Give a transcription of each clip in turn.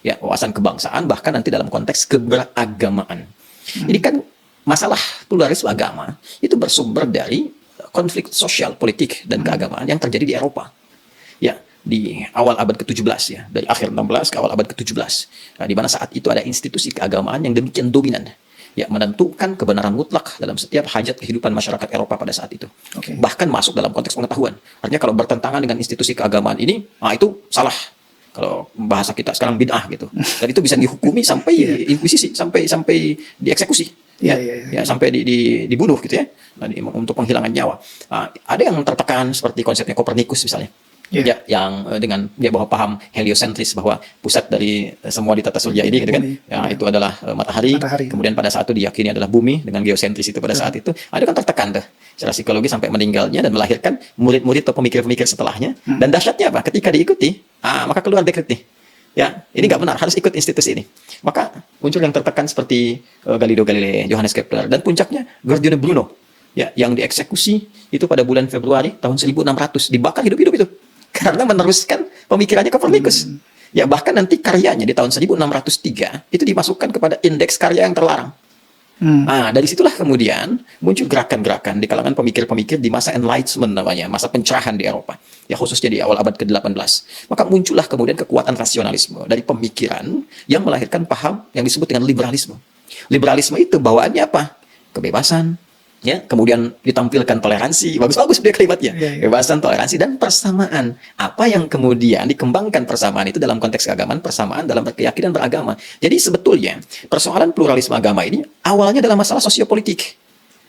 ya wawasan kebangsaan, bahkan nanti dalam konteks keberagamaan. Jadi kan masalah pluralisme agama itu bersumber dari konflik sosial, politik, dan keagamaan yang terjadi di Eropa. Ya, di awal abad ke-17 ya, dari akhir 16 ke awal abad ke-17. Nah, di mana saat itu ada institusi keagamaan yang demikian dominan. Ya, menentukan kebenaran mutlak dalam setiap hajat kehidupan masyarakat Eropa pada saat itu. Bahkan masuk dalam konteks pengetahuan. Artinya kalau bertentangan dengan institusi keagamaan ini, itu salah. Kalau bahasa kita sekarang bid'ah gitu. Dan itu bisa dihukumi sampai inkuisisi, sampai dieksekusi. Sampai dibunuh gitu ya. Untuk penghilangan nyawa. Ada yang tertekan seperti konsepnya Kopernikus misalnya. Yang dengan dia bahwa paham heliosentris, bahwa pusat dari semua di tata surya ini gitu kan, itu adalah matahari. Kemudian pada saat itu diyakini adalah bumi dengan geosentris itu pada saat itu. Ada kan tertekan tuh secara psikologi sampai meninggalnya dan melahirkan murid-murid atau pemikir-pemikir setelahnya. Dan dahsyatnya apa? Ketika diikuti, maka keluar dekret nih. Ya, ini nggak benar, harus ikut institusi ini. Maka muncul yang tertekan seperti Galileo Galilei, Johannes Kepler, dan puncaknya Giordano Bruno. Ya, yang dieksekusi itu pada bulan Februari tahun 1600, dibakar hidup-hidup itu. Karena meneruskan pemikirannya Kopernikus. Ya, bahkan nanti karyanya di tahun 1603 itu dimasukkan kepada indeks karya yang terlarang. Dari situlah kemudian muncul gerakan-gerakan di kalangan pemikir-pemikir di masa Enlightenment namanya, masa pencerahan di Eropa. Ya, khususnya di awal abad ke-18. Maka muncullah kemudian kekuatan rasionalisme dari pemikiran yang melahirkan paham yang disebut dengan liberalisme. Liberalisme itu bawaannya apa? Kebebasan, ya, kemudian ditampilkan toleransi, bagus-bagus dia kalimatnya, kebebasan, toleransi, dan persamaan. Apa yang kemudian dikembangkan persamaan itu dalam konteks keagamaan, persamaan dalam keyakinan beragama. Jadi sebetulnya persoalan pluralisme agama ini awalnya dalam masalah sosiopolitik,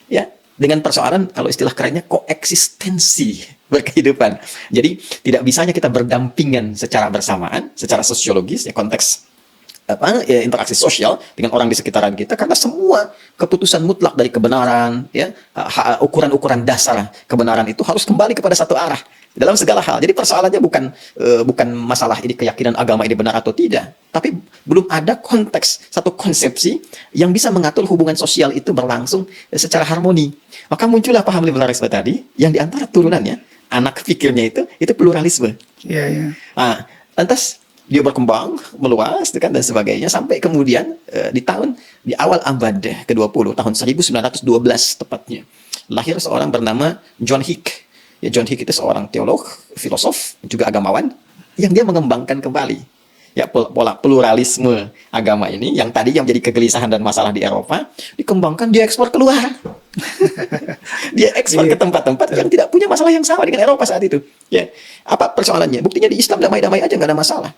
ya, dengan persoalan kalau istilah kerennya koeksistensi berkehidupan. Jadi tidak bisanya kita berdampingan secara bersamaan, secara sosiologis, ya, konteks interaksi sosial dengan orang di sekitaran kita, karena semua keputusan mutlak dari kebenaran, ya, ukuran-ukuran dasar kebenaran itu harus kembali kepada satu arah dalam segala hal. Jadi persoalannya bukan masalah ini keyakinan agama ini benar atau tidak, tapi belum ada konteks satu konsepsi yang bisa mengatur hubungan sosial itu berlangsung secara harmoni. Maka muncullah paham liberalisme tadi, yang diantara turunannya anak pikirnya itu pluralisme. Lantas dia berkembang, meluas, kan, dan sebagainya, sampai kemudian di awal abad ke-20, tahun 1912 tepatnya, lahir seorang bernama John Hick. Ya, John Hick itu seorang teolog, filosof, juga agamawan, yang dia mengembangkan kembali, ya, pola pluralisme agama ini, yang tadi yang menjadi kegelisahan dan masalah di Eropa, dikembangkan, dia ekspor keluar. Dia ekspor ke tempat-tempat yang tidak punya masalah yang sama dengan Eropa saat itu. Ya, apa persoalannya? Buktinya di Islam damai-damai aja, nggak ada masalah.